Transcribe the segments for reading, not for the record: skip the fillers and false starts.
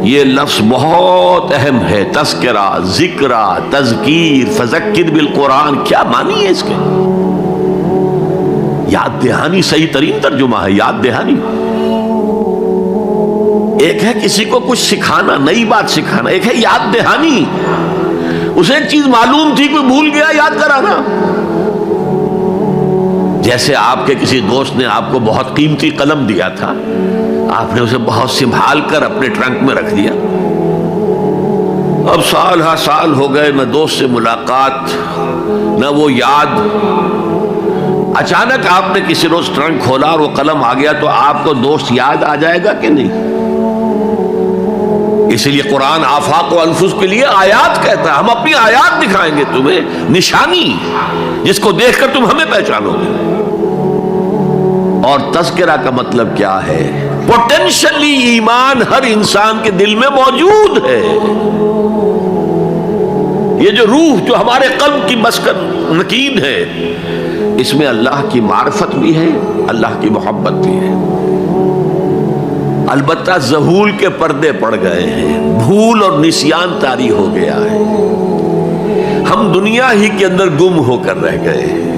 یہ لفظ بہت اہم ہے، تذکرہ، ذکرہ، تذکیر، فذکر بالقرآن، کیا معنی ہے اس کے؟ یاد دہانی صحیح ترین ترجمہ ہے، یاد دہانی۔ ایک ہے کسی کو کچھ سکھانا، نئی بات سکھانا، ایک ہے یاد دہانی۔ اسے ایک چیز معلوم تھی، کوئی بھول گیا، یاد کرانا۔ جیسے آپ کے کسی دوست نے آپ کو بہت قیمتی قلم دیا تھا، آپ نے اسے بہت سنبھال کر اپنے ٹرنک میں رکھ دیا۔ اب سال ہا سال ہو گئے، نہ دوست سے ملاقات، نہ وہ یاد۔ اچانک آپ نے کسی روز ٹرنک کھولا اور وہ قلم آ گیا، تو آپ کو دوست یاد آ جائے گا کہ نہیں؟ اسی لیے قرآن آفاق و انفس کے لیے آیات کہتا ہے، ہم اپنی آیات دکھائیں گے تمہیں، نشانی جس کو دیکھ کر تم ہمیں پہچانو گے۔ اور تذکرہ کا مطلب کیا ہے؟ پوٹینشلی ایمان ہر انسان کے دل میں موجود ہے۔ یہ جو روح جو ہمارے قلب کی مسکن مکین ہے، اس میں اللہ کی معرفت بھی ہے، اللہ کی محبت بھی ہے۔ البتہ ذہول کے پردے پڑ گئے ہیں، بھول اور نسیان طاری ہو گیا ہے، ہم دنیا ہی کے اندر گم ہو کر رہ گئے ہیں،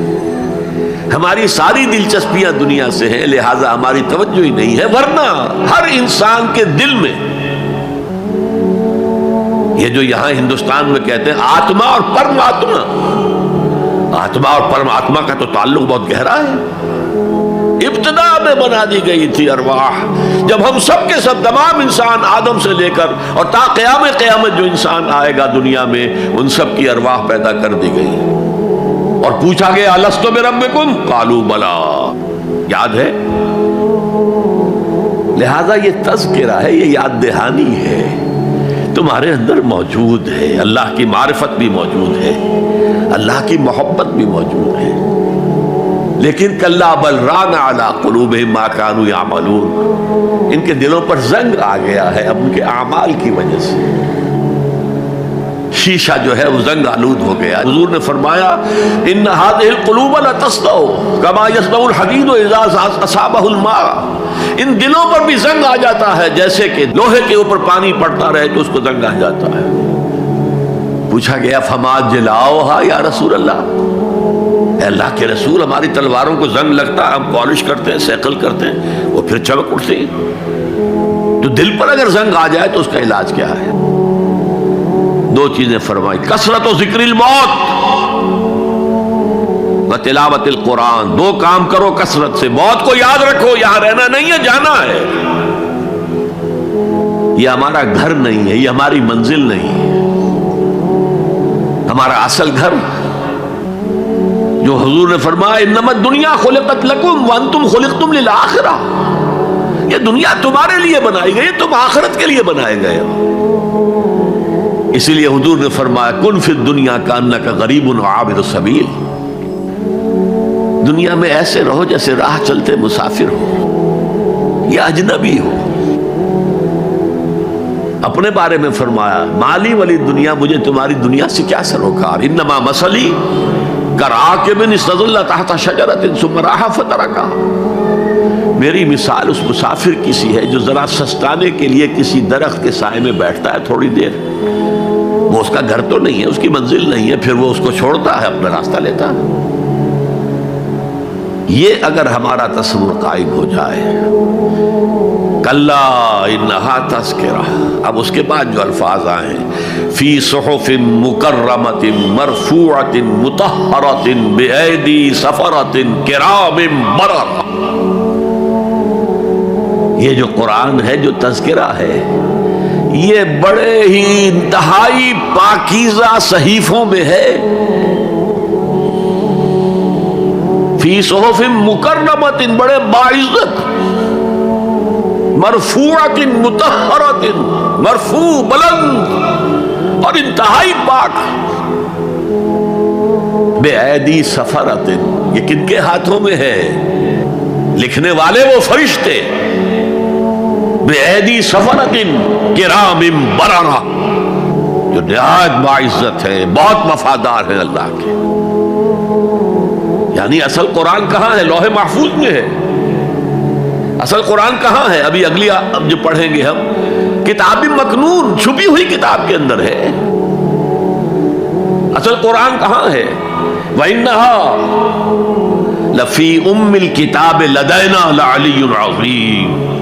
ہماری ساری دلچسپیاں دنیا سے ہیں، لہذا ہماری توجہ ہی نہیں ہے۔ ورنہ ہر انسان کے دل میں یہ جو یہاں ہندوستان میں کہتے ہیں آتما اور پرماتما، آتما اور پرماتما کا تو تعلق بہت گہرا ہے۔ ابتدا میں بنا دی گئی تھی ارواح، جب ہم سب کے سب تمام انسان آدم سے لے کر اور تا قیامت جو انسان آئے گا دنیا میں، ان سب کی ارواح پیدا کر دی گئی، اور پوچھا گیا الستو بربکم قالوا بلی، یاد ہے؟ لہذا یہ تذکرہ ہے، یہ یاد دہانی ہے، تمہارے اندر موجود ہے، اللہ کی معرفت بھی موجود ہے، اللہ کی محبت بھی موجود ہے۔ لیکن کلا بل ران علی قلوبہم ما کانوا یعملون، ان کے دلوں پر زنگ آ گیا ہے اب ان کے اعمال کی وجہ سے، شیشہ جو ہے وہ زنگ آلود ہو گیا۔ حضور نے فرمایا ان هذه القلوب لتصدع كما يصدع الحديد اذا اصابه الماء، ان دلوں پر بھی زنگ آ جاتا ہے جیسے کہ لوہے کے اوپر پانی پڑتا رہے تو اس کو زنگ آ جاتا ہے۔ پوچھا گیا فما جلاؤھا یا رسول اللہ، اے اللہ کے رسول ہماری تلواروں کو زنگ لگتا ہے، ہم پالش کرتے ہیں، سیکل کرتے ہیں، وہ پھر چمک اٹھتی ہیں، تو دل پر اگر زنگ آ جائے تو اس کا علاج کیا ہے؟ دو چیزیں فرمائی، کثرت و ذکر الموت و تلاوت القرآن، دو کام کرو کثرت سے، موت کو یاد رکھو، یہاں رہنا نہیں ہے، جانا ہے، یہ ہمارا گھر نہیں ہے، یہ ہماری منزل نہیں ہے، ہمارا اصل گھر جو حضور نے فرمایا انما الدنیا خلقت لکم وانتم خلقتم للآخرہ، یہ دنیا تمہارے لیے بنائی گئی، تم آخرت کے لیے بنائے گئے ہو۔ اسی لیے حضور نے فرمایا کن فی الدنیا کانک غریب عابر السبیل، دنیا میں ایسے رہو جیسے راہ چلتے مسافر ہو یا اجنبی ہو۔ اپنے بارے میں فرمایا مالی والی دنیا، مجھے تمہاری دنیا سے کیا سروکار، انما مثلی کراکب استظل تحت شجرۃ ثم راح فترکها، میری مثال اس مسافر کی سی ہے جو ذرا سستانے کے لیے کسی درخت کے سائے میں بیٹھتا ہے تھوڑی دیر، وہ اس کا گھر تو نہیں ہے، اس کی منزل نہیں ہے، پھر وہ اس کو چھوڑتا ہے، اپنا راستہ لیتا ہے۔ یہ اگر ہمارا تصور قائم ہو جائے، کلا انہا تذکرہ، اب اس کے بعد جو الفاظ آئے فی صحف مکرمۃ مرفوعۃ مطہرۃ بایدی سفرۃ کرام بررہ، یہ جو قرآن ہے، جو تذکرہ ہے، یہ بڑے ہی انتہائی پاکیزہ صحیفوں میں ہے، فی صحف مکرمۃ، بڑے باعزت، مرفوعۃ مطہرۃ، مرفوع بلند اور انتہائی پاک، بے ایدی سفرۃ، یہ کن کے ہاتھوں میں ہے؟ لکھنے والے وہ فرشتے، بے ایدی سفرۃ کرام بررہ، جو نہایت باعزت ہے، بہت وفادار ہیں اللہ کے۔ یعنی اصل قرآن کہاں ہے؟ لوح محفوظ میں ہے۔ اصل قرآن کہاں ہے؟ ابھی اگلی اب جو پڑھیں گے ہم کتاب مکنون چھپی ہوئی کتاب کے اندر ہے. اصل قرآن کہاں ہے؟ وَإِنَّهَا لَفِي أُمِّ الْكِتَابِ لَدَيْنَا لَعَلِيٌّ عَظِيمٌ.